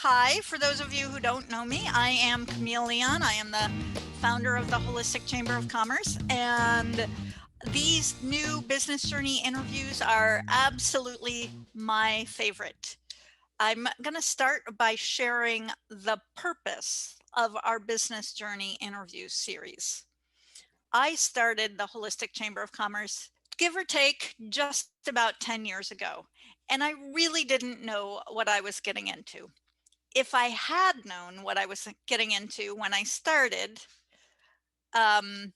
Hi, for those of you who don't know me, I am Camille Leon. I am the founder of the Holistic Chamber of Commerce, and these new business journey interviews are absolutely my favorite. I'm going to start by sharing the purpose of our business journey interview series. I started the Holistic Chamber of Commerce, give or take, just about 10 years ago, and I really didn't know what I was getting into. If I had known what I was getting into when I started, I've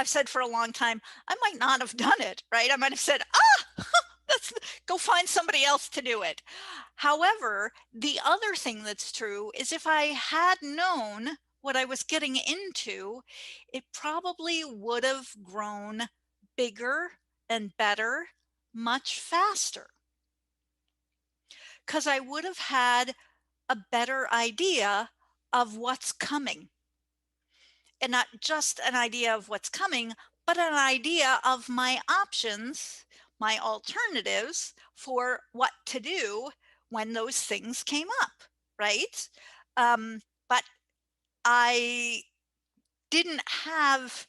said for a long time, I might not have done it, right? I might have said, let's go find somebody else to do it. However, the other thing that's true is if I had known what I was getting into, it probably would have grown bigger and better much faster, because I would have had a better idea of what's coming. And not just an idea of what's coming, but an idea of my options, my alternatives for what to do when those things came up, right? But I didn't have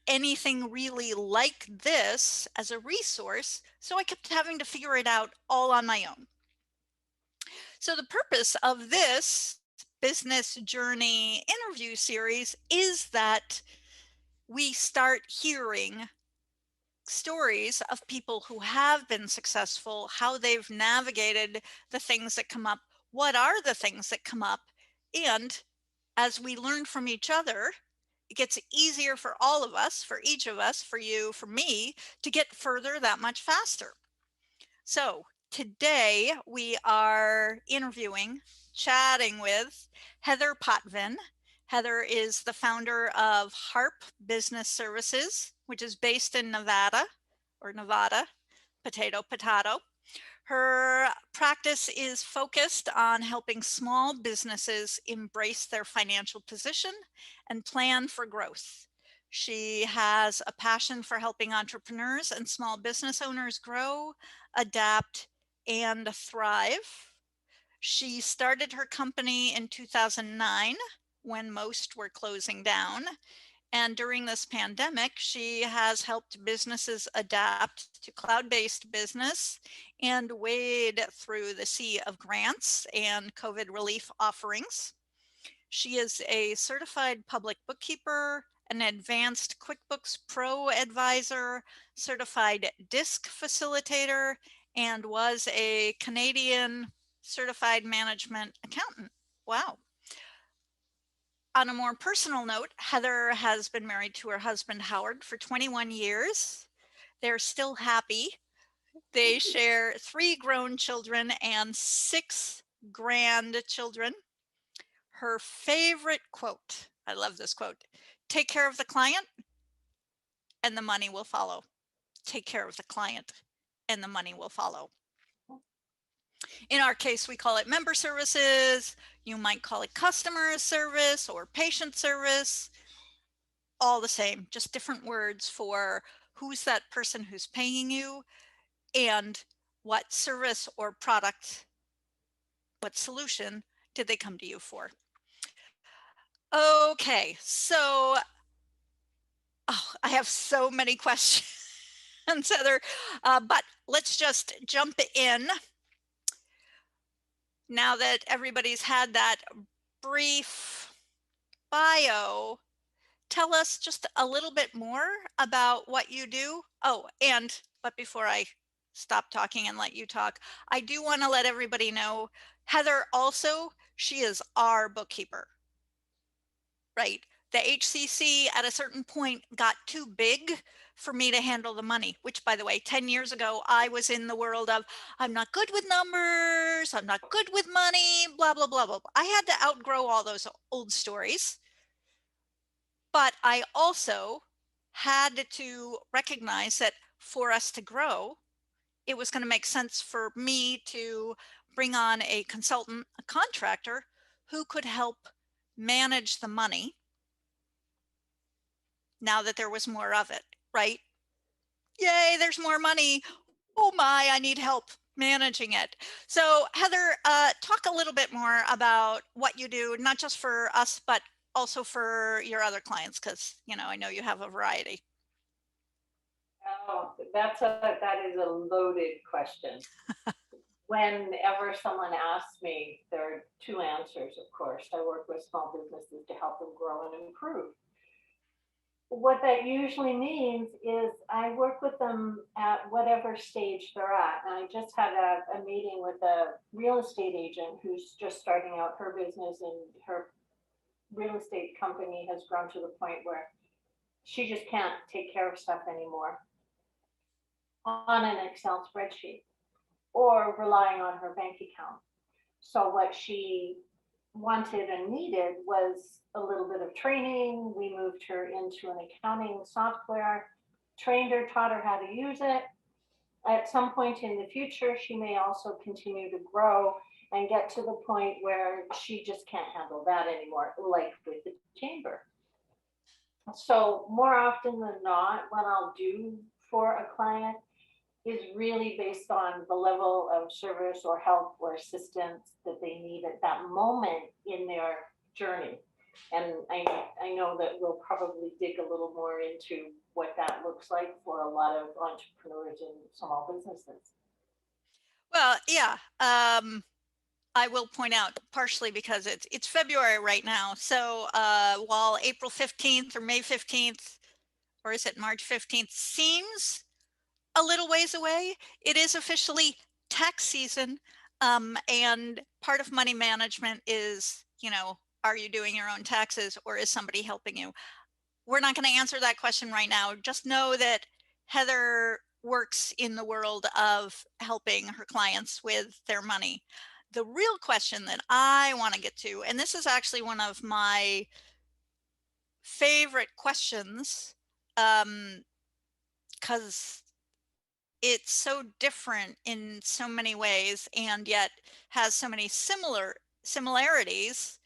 anything really like this as a resource, so I kept having to figure it out all on my own. So the purpose of this business journey interview series is that we start hearing stories of people who have been successful, how they've navigated the things that come up, what are the things that come up, and as we learn from each other, it gets easier for all of us, for each of us, for you, for me, to get further that much faster. So today we are chatting with Heather Potvin. Heather is the founder of Hharp Business Services, which is based in Nevada, potato, potato. Her practice is focused on helping small businesses embrace their financial position and plan for growth. She has a passion for helping entrepreneurs and small business owners grow, adapt, and thrive. She started her company in 2009 when most were closing down. And during this pandemic, she has helped businesses adapt to cloud-based business and wade through the sea of grants and COVID relief offerings. She is a certified public bookkeeper, an advanced QuickBooks Pro advisor, certified DISC facilitator, and was a Canadian certified management accountant. Wow. On a more personal note, Heather has been married to her husband, Howard, for 21 years. They're still happy. They share 3 grown children and 6 grandchildren. Her favorite quote, I love this quote, take care of the client and the money will follow. Take care of the client and the money will follow. In our case, we call it member services. You might call it customer service or patient service. All the same, just different words for who's that person who's paying you and what service or product, what solution did they come to you for? Okay, so I have so many questions, Heather, but let's just jump in. Now that everybody's had that brief bio, tell us just a little bit more about what you do. But before I stop talking and let you talk, I do want to let everybody know, Heather also, she is our bookkeeper, right? The HCC at a certain point got too big for me to handle the money, which, by the way, 10 years ago, I was in the world of, I'm not good with numbers, I'm not good with money, blah, blah, blah, blah. I had to outgrow all those old stories. But I also had to recognize that for us to grow, it was going to make sense for me to bring on a consultant, a contractor who could help manage the money now that there was more of it, right? Yay, there's more money. Oh my, I need help. Managing it. So Heather, talk a little bit more about what you do, not just for us, but also for your other clients, because, I know you have a variety. Oh, that is a loaded question. Whenever someone asks me, there are two answers, of course. I work with small businesses to help them grow and improve. What that usually means is I work with them at whatever stage they're at. And I just had a meeting with a real estate agent who's just starting out her business, and her real estate company has grown to the point where she just can't take care of stuff anymore on an Excel spreadsheet or relying on her bank account. So what she wanted and needed was a little bit of training. We moved her into an accounting software, trained her, taught her how to use it. At some point in the future, she may also continue to grow and get to the point where she just can't handle that anymore, like with the chamber. So more often than not, what I'll do for a client is really based on the level of service or help or assistance that they need at that moment in their journey. And I know that we'll probably dig a little more into what that looks like for a lot of entrepreneurs and small businesses. Well, yeah. I will point out, partially because it's February right now. So while April 15th or May 15th, or is it March 15th, seems a little ways away, it is officially tax season. And part of money management is, are you doing your own taxes, or is somebody helping you? We're not going to answer that question right now. Just know that Heather works in the world of helping her clients with their money. The real question that I want to get to, and this is actually one of my favorite questions, because it's so different in so many ways and yet has so many similarities.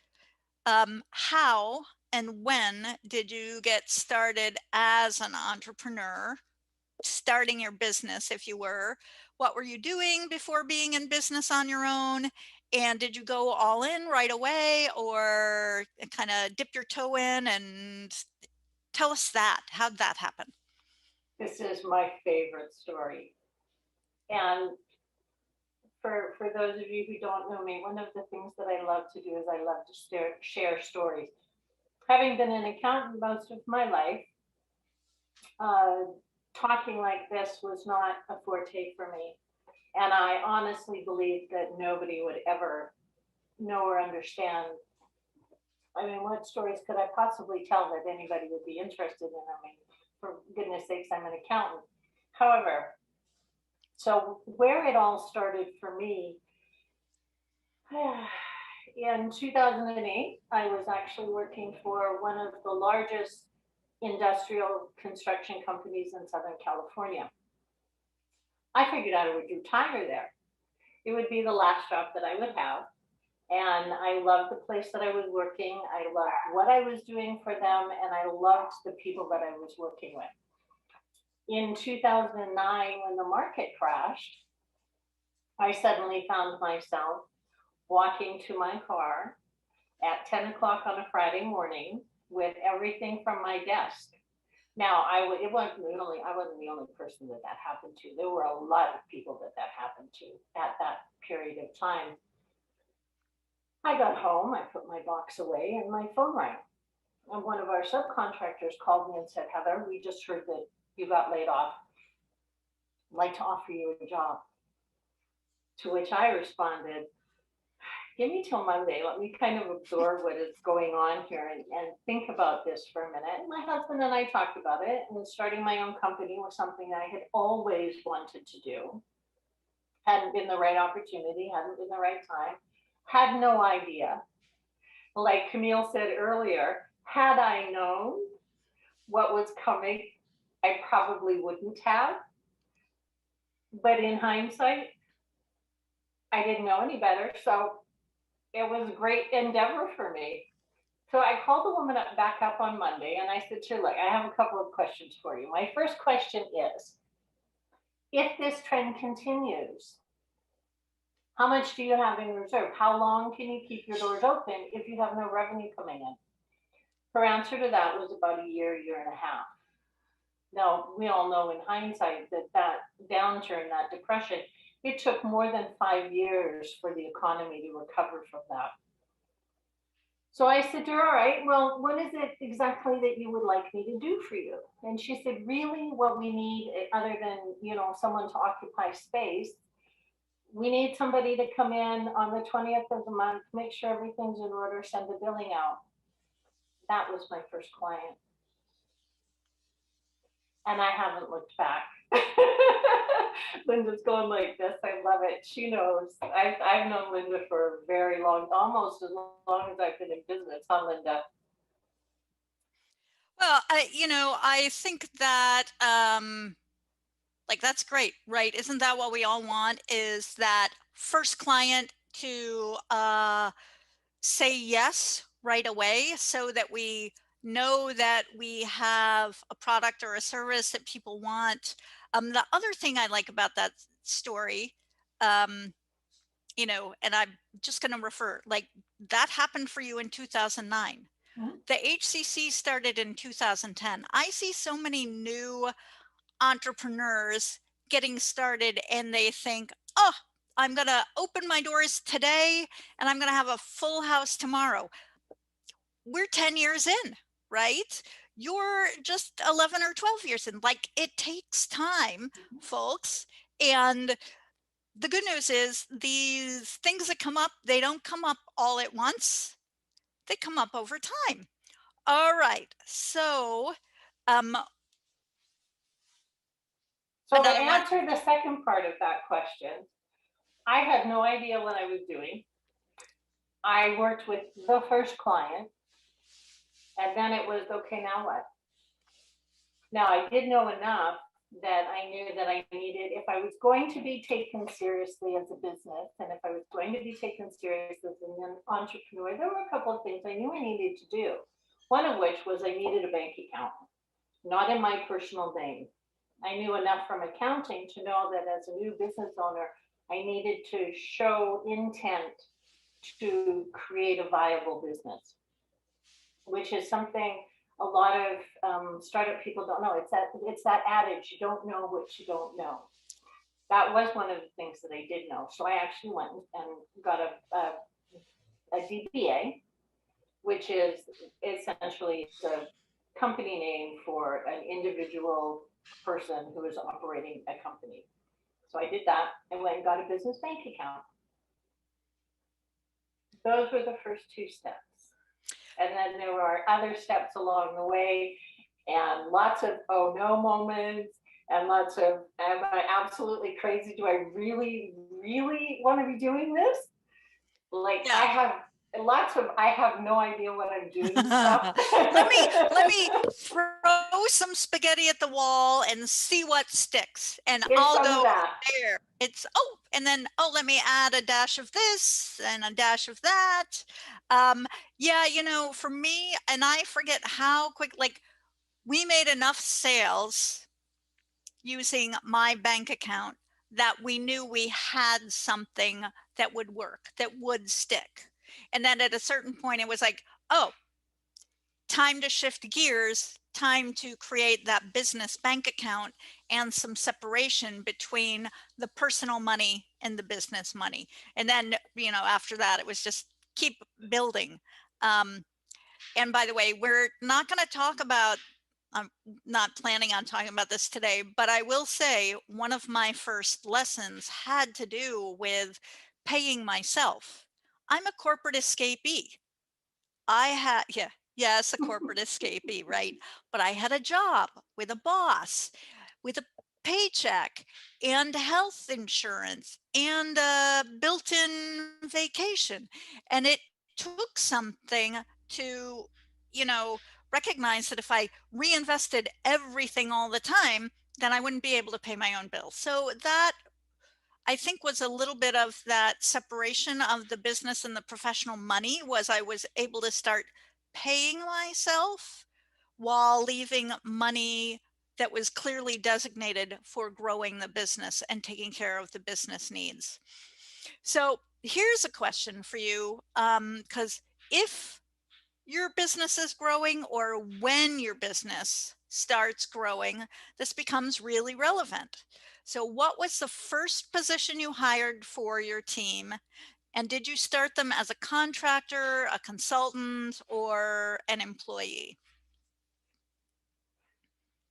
How and when did you get started as an entrepreneur, starting your business if you were? What were you doing before being in business on your own? And did you go all in right away, or kind of dip your toe in? And tell us that. How'd that happen? This is my favorite story. And for those of you who don't know me, one of the things that I love to do is I love to share stories. Having been an accountant most of my life, uh, talking like this was not a forte for me. And I honestly believe that nobody would ever know or understand. I mean, what stories could I possibly tell that anybody would be interested in? I mean, for goodness sakes, I'm an accountant. However, so where it all started for me, in 2008, I was actually working for one of the largest industrial construction companies in Southern California. I figured out I would retire there. It would be the last job that I would have. And I loved the place that I was working. I loved what I was doing for them, and I loved the people that I was working with. In 2009, when the market crashed, I suddenly found myself walking to my car at 10 o'clock on a Friday morning with everything from my desk. Now, I wasn't the only person that happened to. There were a lot of people that happened to at that period of time. I got home, I put my box away, and my phone rang. And one of our subcontractors called me and said, Heather, we just heard that you got laid off. I'd like to offer you a job. To which I responded, give me till Monday. Let me kind of absorb what is going on here and think about this for a minute. And my husband and I talked about it, and starting my own company was something I had always wanted to do. Hadn't been the right opportunity, hadn't been the right time, had no idea. Like Camille said earlier, had I known what was coming, I probably wouldn't have. But in hindsight, I didn't know any better. So it was a great endeavor for me. So I called the woman back up on Monday and I said to her, look, I have a couple of questions for you. My first question is, if this trend continues, How much do you have in reserve? How long can you keep your doors open if you have no revenue coming in? Her answer to that was about a year and a half. Now, we all know in hindsight that that downturn, that depression, it took more than 5 years for the economy to recover from that. So I said to her, all right, well, what is it exactly that you would like me to do for you? And she said, really what we need, other than, someone to occupy space, we need somebody to come in on the 20th of the month, make sure everything's in order, send the billing out. That was my first client. And I haven't looked back. Linda's going like this. I love it. She knows. I've known Linda for a very long, almost as long as I've been in business, huh, Linda? Well, I think that, like, that's great, right? Isn't that what we all want, is that first client to say yes right away, so that we know that we have a product or a service that people want. The other thing I like about that story, um, and I'm just going to refer, like, that happened for you in 2009. Mhm. The HCC started in 2010. I see so many new entrepreneurs getting started and they think, oh, I'm going to open my doors today and I'm going to have a full house tomorrow. We're 10 years in, right? You're just 11 or 12 years in. Like, it takes time, folks. And the good news is, these things that come up, they don't come up all at once. They come up over time. All right. So, um, So to another one. answer the second part of that question, I had no idea what I was doing. I worked with the first client, and then it was, okay, now what? Now, I did know enough that I knew that I needed, if I was going to be taken seriously as a business, and if I was going to be taken seriously as an entrepreneur, there were a couple of things I knew I needed to do. One of which was I needed a bank account, not in my personal name. I knew enough from accounting to know that as a new business owner, I needed to show intent to create a viable business, which is something a lot of startup people don't know. It's that adage, you don't know what you don't know. That was one of the things that I did know. So I actually went and got a DBA, which is essentially the company name for an individual person who is operating a company. So I did that. I went and got a business bank account. Those were the first two steps. And then there were other steps along the way, and lots of oh no moments, and lots of, am I absolutely crazy? Do I really, really want to be doing this? Like, Yeah. I have lots of I have no idea what I'm doing stuff. let me throw some spaghetti at the wall and see what sticks, and Get I'll some go of that. there. It's and then let me add a dash of this and a dash of that. Yeah, for me, and I forget how quick, like, we made enough sales using my bank account that we knew we had something that would work, that would stick. And then at a certain point, it was like, oh, time to shift gears, time to create that business bank account and some separation between the personal money and the business money. And then, after that, it was just keep building. And by the way, we're not going to talk about, I'm not planning on talking about this today, but I will say one of my first lessons had to do with paying myself. I'm a corporate escapee. Yes, a corporate escapee, right? But I had a job with a boss, with a paycheck and health insurance and a built-in vacation. And it took something to, you know, recognize that if I reinvested everything all the time, then I wouldn't be able to pay my own bills. So that, I think, was a little bit of that separation of the business and the professional money. Was I was able to start paying myself while leaving money that was clearly designated for growing the business and taking care of the business needs. So here's a question for you, because if your business is growing or when your business starts growing, this becomes really relevant. So what was the first position you hired for your team? And did you start them as a contractor, a consultant, or an employee?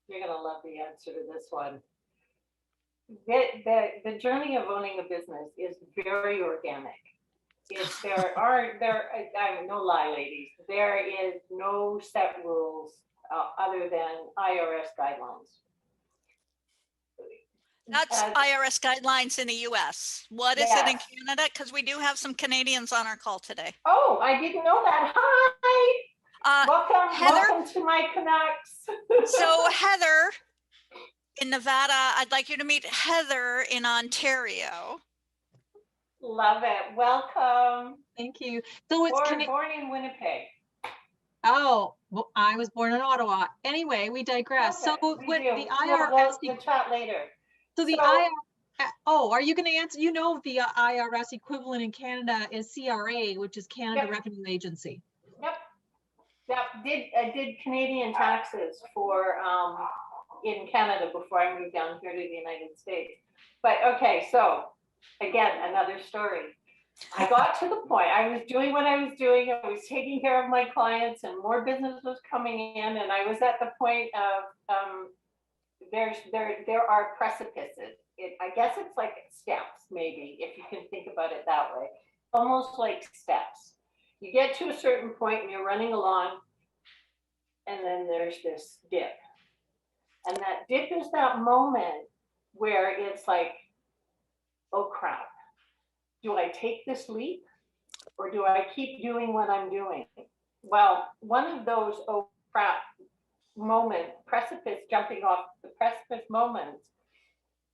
You're going to love the answer to this one. The journey of owning a business is very organic. I'm no lie, ladies. There is no set rules other than IRS guidelines. That's IRS guidelines in the US. What is it in Canada? Because we do have some Canadians on our call today. Oh, I didn't know that. Hi. Welcome to my Canucks. So Heather in Nevada, I'd like you to meet Heather in Ontario. Love it. Welcome. Thank you. So it's born in Winnipeg. Oh, well, I was born in Ottawa. Anyway, we digress. Okay, so with the IRS, we'll chat later. So the IRS. Oh, are you going to answer? You know, the IRS equivalent in Canada is CRA, which is Canada Revenue Agency. Yep. Did Canadian taxes for in Canada before I moved down here to the United States. But okay, so again, another story. I got to the point, I was doing what I was doing, I was taking care of my clients and more business was coming in, and I was at the point of there are precipices. I guess it's like steps, maybe, if you can think about it that way. Almost like steps. You get to a certain point and you're running along, and then there's this dip. And that dip is that moment where it's like, oh crap, do I take this leap or do I keep doing what I'm doing? Well, one of those oh crap jumping off the precipice moments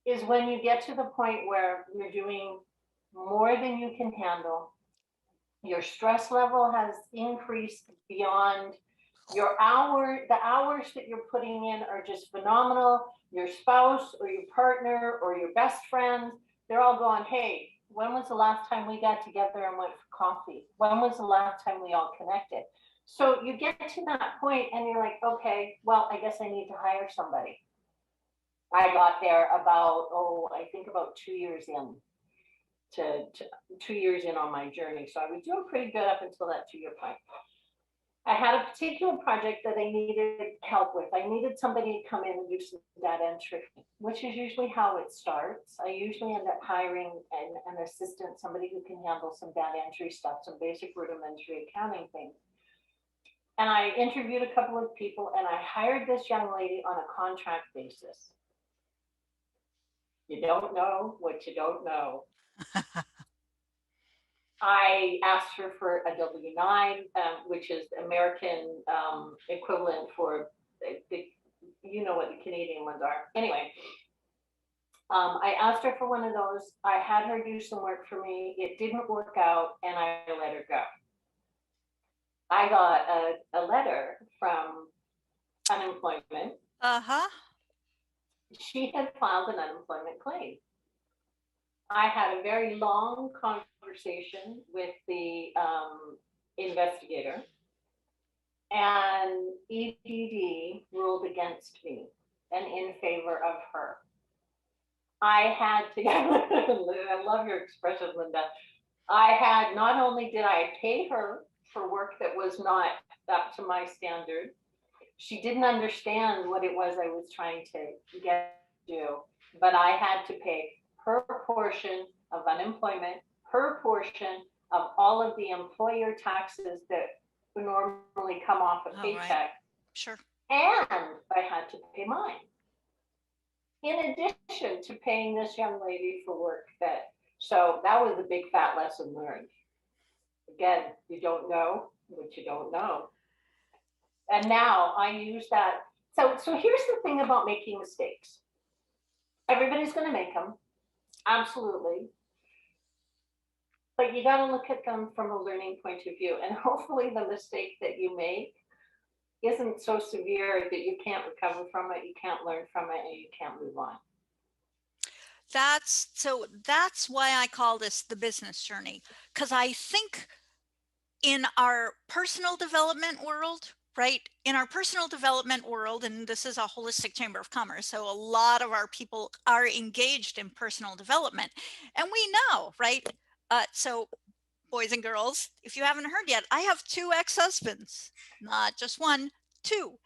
is when you get to the point where you're doing more than you can handle. Your stress level has increased beyond the hours that you're putting in are just phenomenal. Your spouse or your partner or your best friend, they're all going, hey, when was the last time we got together and went for coffee? When was the last time we all connected? So you get to that point and you're like, okay, well, I guess I need to hire somebody. I got there about 2 years in. To 2 years in on my journey. So I was doing pretty good up until that 2-year point. I had a particular project that I needed help with. I needed somebody to come in and do some data entry, which is usually how it starts. I usually end up hiring an assistant, somebody who can handle some data entry stuff, some basic rudimentary accounting things. And I interviewed a couple of people and I hired this young lady on a contract basis. You don't know what you don't know. I asked her for a W-9, which is American equivalent for you know what the Canadian ones are. Anyway, I asked her for one of those. I had her do some work for me. It didn't work out, and I let her go. I got a letter from unemployment. She had filed an unemployment claim. I had a very long conversation with the investigator, and EDD ruled against me and in favor of her. I had to, I love your expression, Linda. Not only did I pay her for work that was not up to my standard, she didn't understand what it was I was trying to get to do, but I had to pay her portion of unemployment, her portion of all of the employer taxes that would normally come off a paycheck. Right. Sure. And I had to pay mine. In addition to paying this young lady for work so that was a big fat lesson learned. Again, you don't know what you don't know. And now I use that. So here's the thing about making mistakes. Everybody's going to make them. Absolutely. But you got to look at them from a learning point of view. And hopefully the mistake that you make isn't so severe that you can't recover from it, you can't learn from it, and you can't move on. That's why I call this the business journey, because I think in our personal development world, right? In our personal development world, and this is a holistic chamber of commerce, so a lot of our people are engaged in personal development, and we know, right? So boys and girls, if you haven't heard yet, I have 2 ex-husbands, not just 1, 2,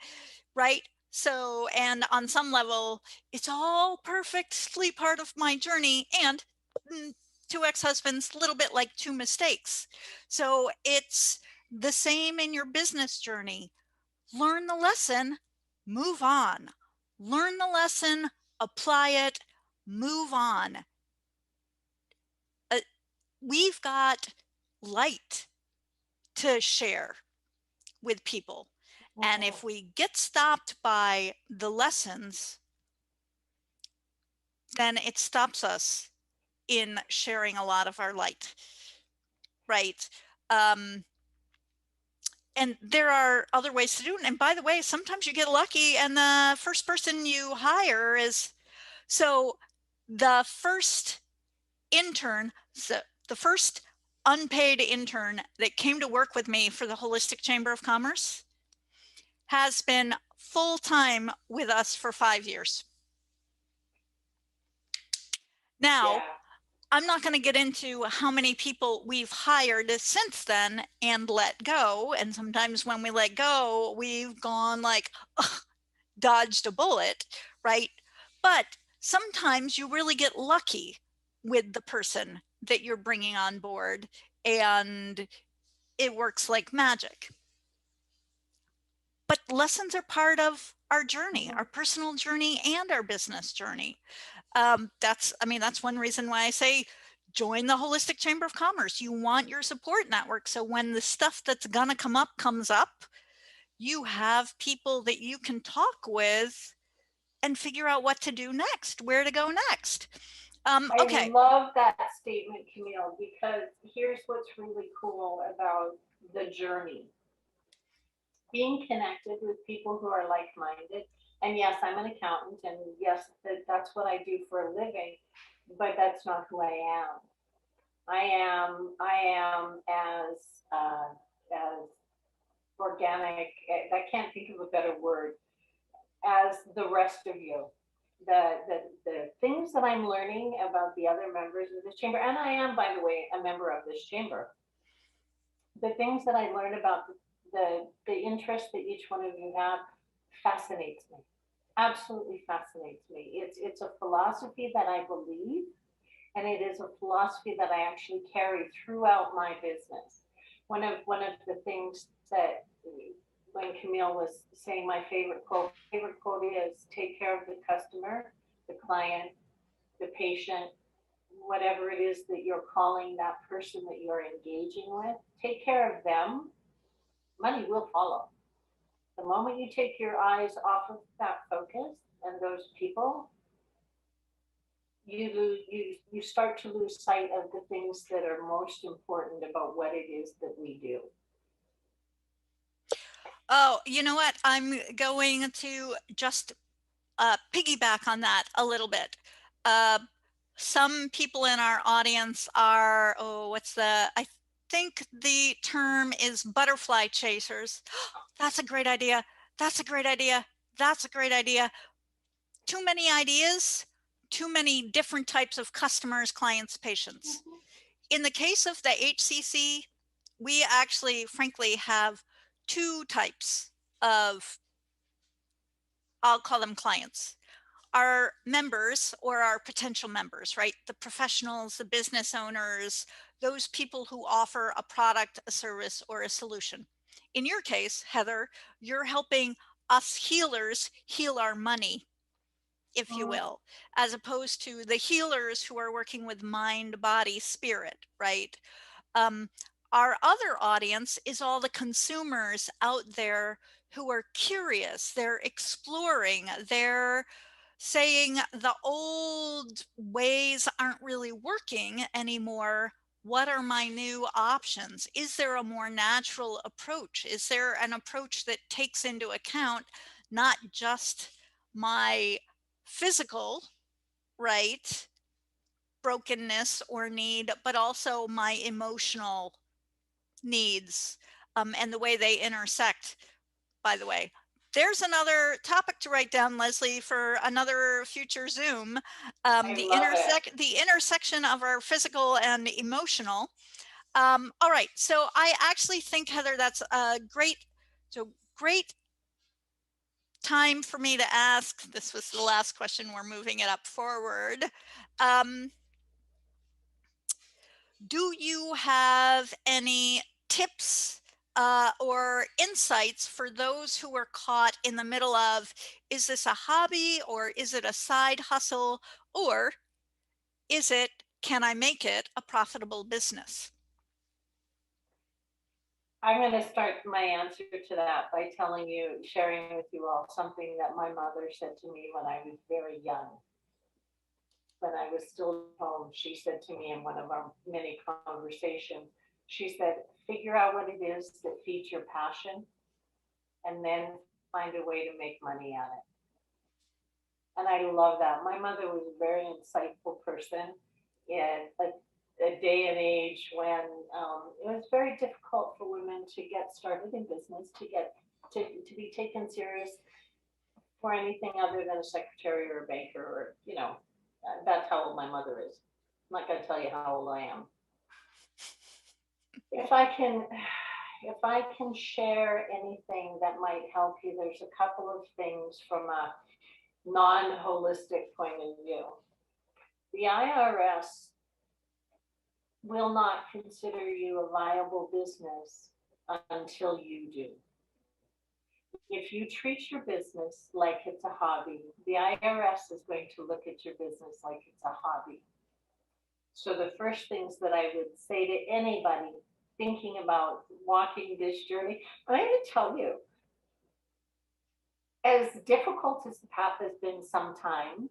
right? So, and on some level, it's all perfectly part of my journey, and 2 ex-husbands, a little bit like 2 mistakes. So it's the same in your business journey. Learn the lesson, move on. Learn the lesson, apply it, move on. We've got light to share with people. And if we get stopped by the lessons, then it stops us in sharing a lot of our light, right? And there are other ways to do it. And by the way, sometimes you get lucky and the first person you hire is, so the first intern, so the first unpaid intern that came to work with me for the Holistic Chamber of Commerce has been full-time with us for 5 years. Now, Yeah. I'm not going to get into how many people we've hired since then and let go. And sometimes when we let go, we've gone like, ugh, dodged a bullet, right? But sometimes you really get lucky with the person that you're bringing on board, and it works like magic. But lessons are part of our journey, our personal journey and our business journey. That's one reason why I say join the Holistic Chamber of Commerce. You want your support network. So when the stuff that's gonna come up comes up, you have people that you can talk with and figure out what to do next, where to go next. Okay. I love that statement, Camille, because here's what's really cool about the journey. Being connected with people who are like-minded. And yes, I'm an accountant, and yes, that's what I do for a living, but that's not who I am. I am as organic. I can't think of a better word, as the rest of you. The things that I'm learning about the other members of this chamber, and I am, by the way, a member of this chamber. The things that I learn about the interest that each one of you have fascinates me. Absolutely fascinates me. It's a philosophy that I believe, and it is a philosophy that I actually carry throughout my business. One of the things that, when Camille was saying, my favorite quote is take care of the customer, the client, the patient, whatever it is that you're calling that person that you're engaging with. Take care of them, money will follow. The moment you take your eyes off of that focus and those people, you start to lose sight of the things that are most important about what it is that we do. Oh, you know what? I'm going to just piggyback on that a little bit. Some people in our audience are, I think the term is butterfly chasers. That's a great idea. That's a great idea. That's a great idea. Too many ideas, too many different types of customers, clients, patients. In the case of the HCC, we actually, frankly, have 2 types of, I'll call them clients. Our members, or our potential members, right? The professionals, the business owners, those people who offer a product, a service, or a solution. In your case, Heather, you're helping us healers heal our money, if you will, as opposed to the healers who are working with mind, body, spirit, right? Our other audience is all the consumers out there who are curious, they're exploring, they're saying the old ways aren't really working anymore. What are my new options? Is there a more natural approach? Is there an approach that takes into account not just my physical, right, brokenness or need, but also my emotional needs, and the way they intersect, by the way. There's another topic to write down, Leslie, for another future Zoom. I love it. The intersection of our physical and emotional. All right, so I actually think, Heather, that's a great time for me to ask. This was the last question. We're moving it up forward. Do you have any tips or insights for those who are caught in the middle of, is this a hobby or is it a side hustle, or is it, can I make it a profitable business? I'm going to start my answer to that by sharing with you all something that my mother said to me when I was very young. When I was still home, she said to me in one of our many conversations, she said, figure out what it is that feeds your passion and then find a way to make money at it. And I love that. My mother was a very insightful person in a day and age when it was very difficult for women to get started in business, to be taken serious for anything other than a secretary or a banker, or, that's how old my mother is. I'm not going to tell you how old I am. If I can share anything that might help you, there's a couple of things from a non-holistic point of view. The IRS will not consider you a viable business until you do. If you treat your business like it's a hobby, the IRS is going to look at your business like it's a hobby. So the first things that I would say to anybody thinking about walking this journey, I'm going to tell you, as difficult as the path has been sometimes,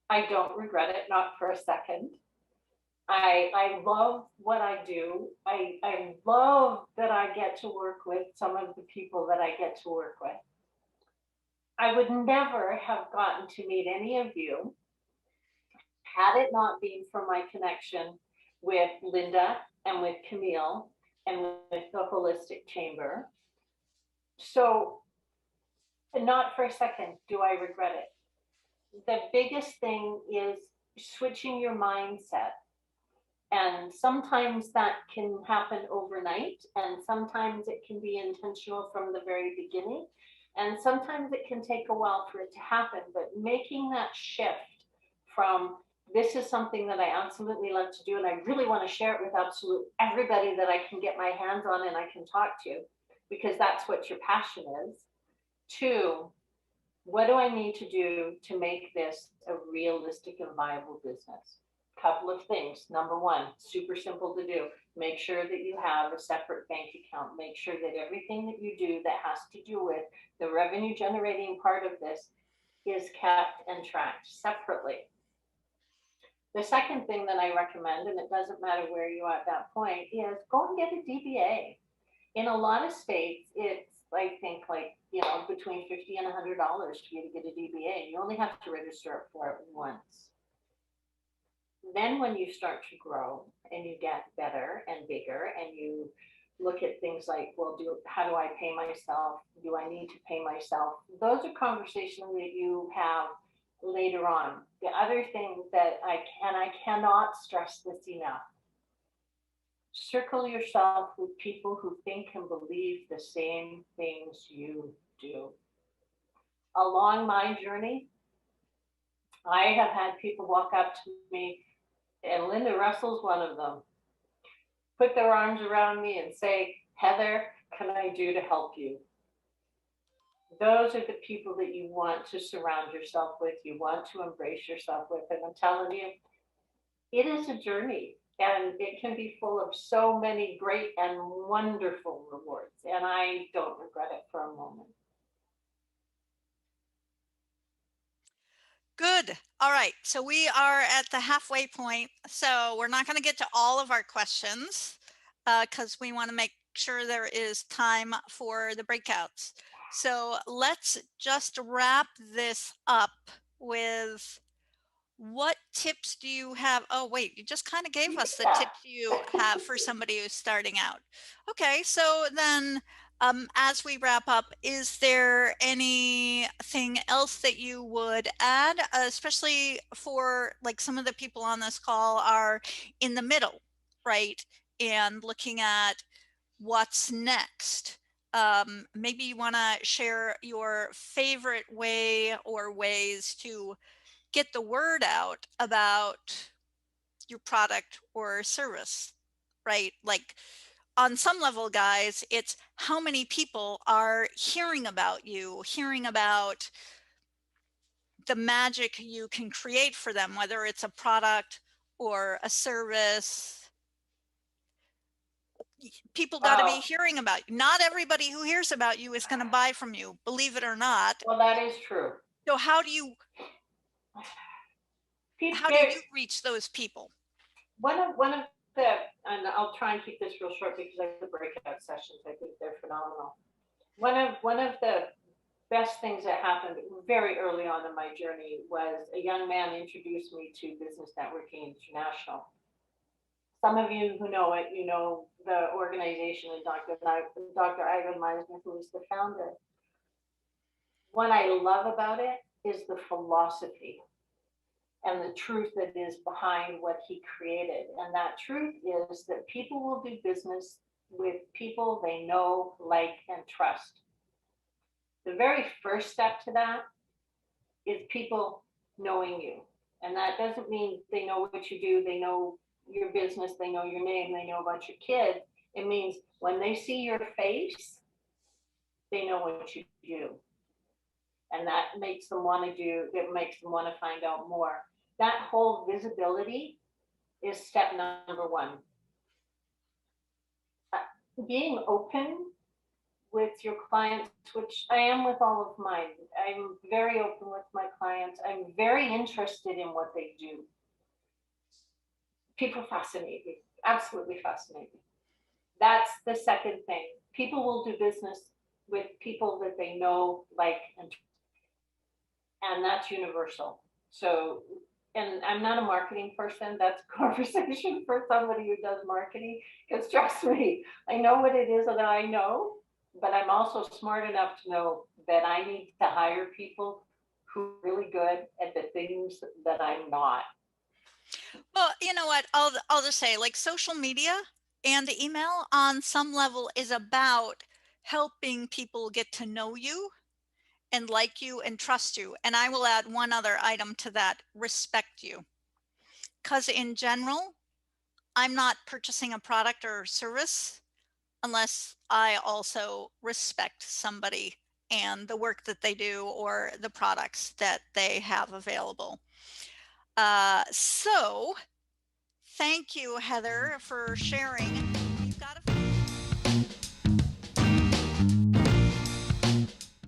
I don't regret it, not for a second. I love what I do. I love that I get to work with some of the people that I get to work with. I would never have gotten to meet any of you had it not been for my connection with Linda and with Camille and with the Holistic Chamber. So, not for a second do I regret it. The biggest thing is switching your mindset. And sometimes that can happen overnight, and sometimes it can be intentional from the very beginning, and sometimes it can take a while for it to happen. But making that shift from, this is something that I absolutely love to do and I really want to share it with absolutely everybody that I can get my hands on and I can talk to, because that's what your passion is, to, what do I need to do to make this a realistic and viable business? Couple of things. Number one, super simple to do. Make sure that you have a separate bank account. Make sure that everything that you do that has to do with the revenue generating part of this is kept and tracked separately. The second thing that I recommend, and it doesn't matter where you are at that point, is go and get a DBA. In a lot of states, it's, I think, between $50 and $100 for you to get a DBA. You only have to register for it once. Then when you start to grow and you get better and bigger and you look at things like, well, how do I pay myself? Do I need to pay myself? Those are conversations that you have later on. The other thing that I cannot stress this enough, circle yourself with people who think and believe the same things you do. Along my journey, I have had people walk up to me, and Linda Russell's one of them, put their arms around me and say, Heather, can I do to help you? Those are the people that you want to surround yourself with, you want to embrace yourself with. And I'm telling you, it is a journey, and it can be full of so many great and wonderful rewards. And I don't regret it for a moment. Good. All right. So we are at the halfway point. So we're not going to get to all of our questions because we want to make sure there is time for the breakouts. So let's just wrap this up with what tips do you have? Oh, wait, you just kind of gave us the Yeah. tips you have for somebody who's starting out. Okay, so then as we wrap up, is there anything else that you would add, especially for like some of the people on this call are in the middle, right? And looking at what's next. Maybe you want to share your favorite way or ways to get the word out about your product or service, right? Like on some level, guys, it's how many people are hearing about you, hearing about the magic you can create for them, whether it's a product or a service. People got to be Wow. hearing about you. Not everybody who hears about you is going to buy from you, believe it or not. Well, that is true. So how do you There, reach those people? one of the, and I'll try and keep this real short because I have the breakout sessions. I think they're phenomenal. One of the best things that happened very early on in my journey was a young man introduced me to Business Networking International. Some of you who know it, you know the organization and Dr. Ivan Meisner, who is the founder. What I love about it is the philosophy and the truth that is behind what he created. And that truth is that people will do business with people they know, like, and trust. The very first step to that is people knowing you. And that doesn't mean they know what you do, they know your business, they know your name, they know about your kid. It means when they see your face, they know what you do. And that makes them want to it makes them want to find out more. That whole visibility is step number one. Being open with your clients, which I am with all of mine. I'm very open with my clients. I'm very interested in what they do. People fascinate me, absolutely fascinate me. That's the second thing. People will do business with people that they know, like, and that's universal. So, and I'm not a marketing person. That's a conversation for somebody who does marketing. Because trust me, I know what it is that I know, but I'm also smart enough to know that I need to hire people who are really good at the things that I'm not. Well, you know what? I'll just say, like, social media and email on some level is about helping people get to know you and like you and trust you. And I will add one other item to that: respect you. Because in general, I'm not purchasing a product or service unless I also respect somebody and the work that they do or the products that they have available. So thank you, Heather, for sharing